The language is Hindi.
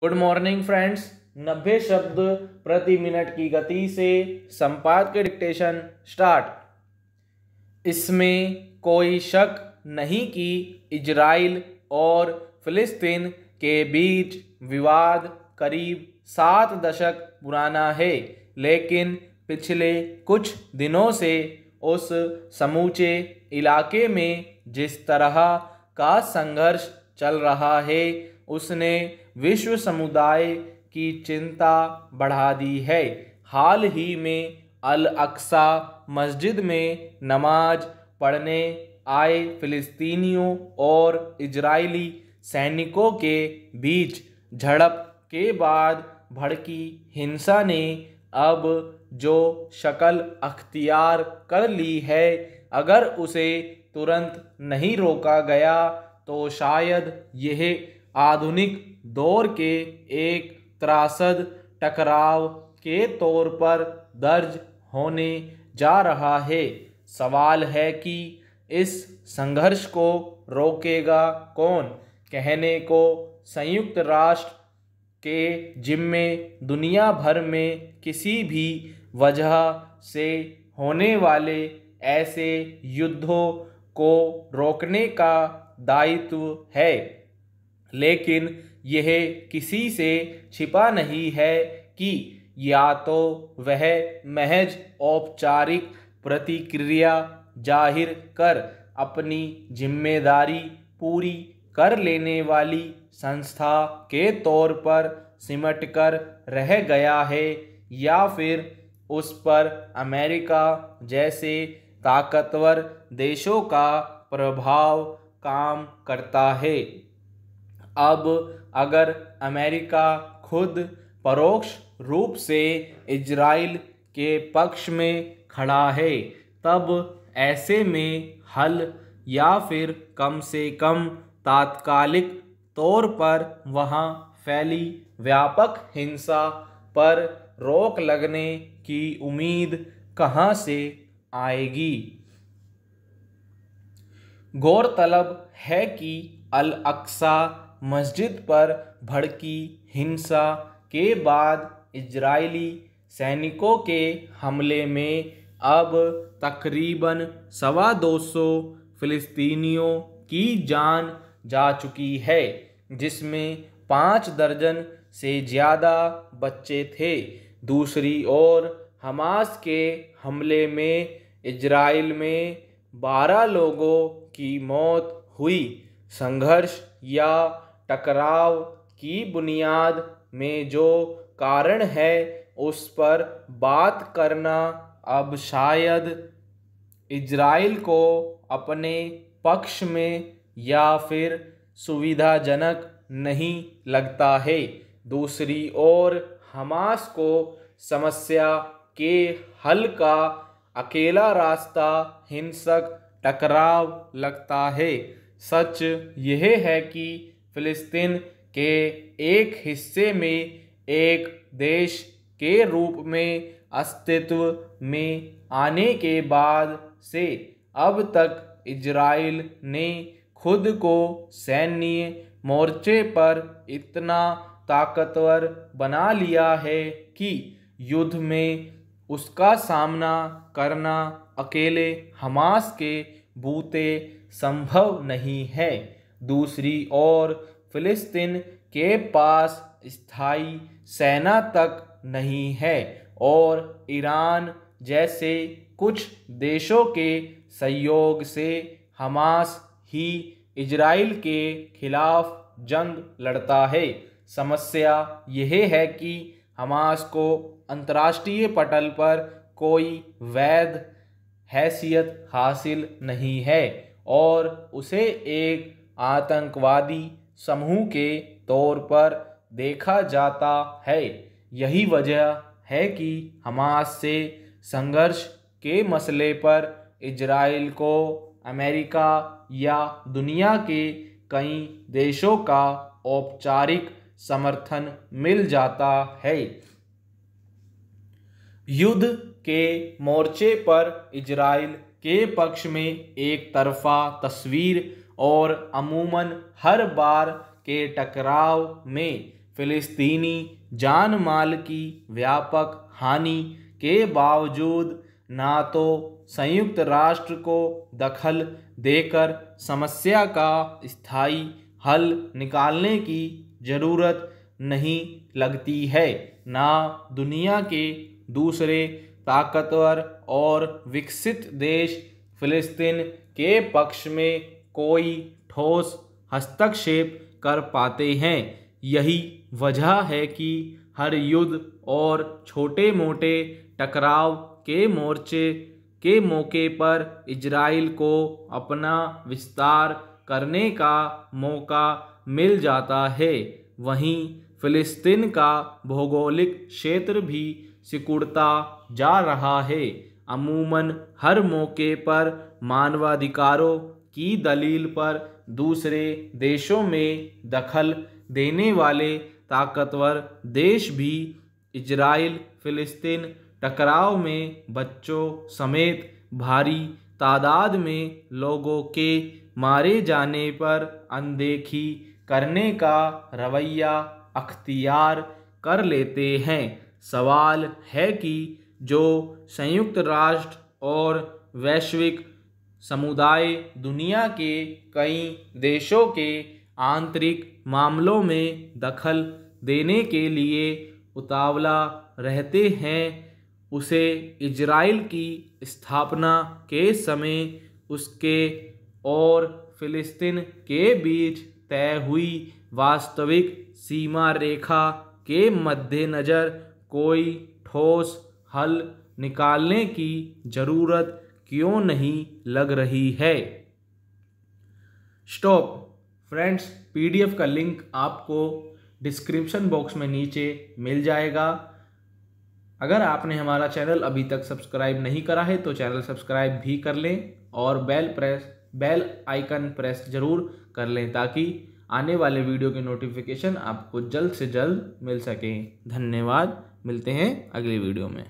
Good morning friends. 90 शब्द प्रति मिनट की गति से संपादकीय डिक्टेशन स्टार्ट। इसमें कोई शक नहीं कि इजराइल और फिलिस्तीन के बीच विवाद करीब 7 दशक पुराना है, लेकिन पिछले कुछ दिनों से उस समूचे इलाके में जिस तरह का संघर्ष चल रहा है उसने विश्व समुदाय की चिंता बढ़ा दी है। हाल ही में अल अक्सा मस्जिद में नमाज पढ़ने आए फिलिस्तीनियों और इजरायली सैनिकों के बीच झड़प के बाद भड़की हिंसा ने अब जो शक्ल अख्तियार कर ली है, अगर उसे तुरंत नहीं रोका गया तो शायद यह आधुनिक दौर के एक त्रासद टकराव के तौर पर दर्ज होने जा रहा है। सवाल है कि इस संघर्ष को रोकेगा कौन? कहने को संयुक्त राष्ट्र के जिम्मे दुनिया भर में किसी भी वजह से होने वाले ऐसे युद्धों को रोकने का दायित्व है, लेकिन यह किसी से छिपा नहीं है कि या तो वह महज औपचारिक प्रतिक्रिया जाहिर कर अपनी जिम्मेदारी पूरी कर लेने वाली संस्था के तौर पर सिमट कर रह गया है, या फिर उस पर अमेरिका जैसे ताकतवर देशों का प्रभाव काम करता है। अब अगर अमेरिका खुद परोक्ष रूप से इजराइल के पक्ष में खड़ा है, तब ऐसे में हल या फिर कम से कम तात्कालिक तौर पर वहां फैली व्यापक हिंसा पर रोक लगने की उम्मीद कहां से आएगी? गौरतलब है कि अल अक्सा मस्जिद पर भड़की हिंसा के बाद इजरायली सैनिकों के हमले में अब तकरीबन 225 फिलिस्तीनियों की जान जा चुकी है, जिसमें 5 दर्जन से ज़्यादा बच्चे थे। दूसरी ओर हमास के हमले में इजराइल में 12 लोगों की मौत हुई। संघर्ष या टकराव की बुनियाद में जो कारण है उस पर बात करना अब शायद इजराइल को अपने पक्ष में या फिर सुविधाजनक नहीं लगता है। दूसरी ओर हमास को समस्या के हल का अकेला रास्ता हिंसक टकराव लगता है। सच यह है कि फिलिस्तीन के एक हिस्से में एक देश के रूप में अस्तित्व में आने के बाद से अब तक इजराइल ने खुद को सैन्य मोर्चे पर इतना ताकतवर बना लिया है कि युद्ध में उसका सामना करना अकेले हमास के बूते संभव नहीं है। दूसरी ओर फिलिस्तीन के पास स्थायी सेना तक नहीं है और ईरान जैसे कुछ देशों के सहयोग से हमास ही इजराइल के खिलाफ जंग लड़ता है। समस्या यह है कि हमास को अंतर्राष्ट्रीय पटल पर कोई वैध हैसियत हासिल नहीं है और उसे एक आतंकवादी समूह के तौर पर देखा जाता है। यही वजह है कि हमास से संघर्ष के मसले पर इजराइल को अमेरिका या दुनिया के कई देशों का औपचारिक समर्थन मिल जाता है। युद्ध के मोर्चे पर इजराइल के पक्ष में एक तरफा तस्वीर और अमूमन हर बार के टकराव में फिलिस्तीनी जान माल की व्यापक हानि के बावजूद ना तो संयुक्त राष्ट्र को दखल देकर समस्या का स्थायी हल निकालने की जरूरत नहीं लगती है, ना दुनिया के दूसरे ताकतवर और विकसित देश फिलिस्तीन के पक्ष में कोई ठोस हस्तक्षेप कर पाते हैं। यही वजह है कि हर युद्ध और छोटे मोटे टकराव के मोर्चे के मौके पर इजराइल को अपना विस्तार करने का मौका मिल जाता है। वहीं फिलिस्तीन का भौगोलिक क्षेत्र भी सिकुड़ता जा रहा है। अमूमन हर मौके पर मानवाधिकारों की दलील पर दूसरे देशों में दखल देने वाले ताकतवर देश भी इजराइल फिलिस्तीन टकराव में बच्चों समेत भारी तादाद में लोगों के मारे जाने पर अनदेखी करने का रवैया अख्तियार कर लेते हैं। सवाल है कि जो संयुक्त राष्ट्र और वैश्विक समुदाय दुनिया के कई देशों के आंतरिक मामलों में दखल देने के लिए उतावला रहते हैं, उसे इजराइल की स्थापना के समय उसके और फिलिस्तीन के बीच तय हुई वास्तविक सीमा रेखा के मद्देनज़र कोई ठोस हल निकालने की ज़रूरत क्यों नहीं लग रही है। स्टॉप फ्रेंड्स, पीडीएफ का लिंक आपको डिस्क्रिप्शन बॉक्स में नीचे मिल जाएगा। अगर आपने हमारा चैनल अभी तक सब्सक्राइब नहीं करा है तो चैनल सब्सक्राइब भी कर लें और बेल आइकन प्रेस ज़रूर कर लें ताकि आने वाले वीडियो के नोटिफिकेशन आपको जल्द से जल्द मिल सकें। धन्यवाद, मिलते हैं अगली वीडियो में।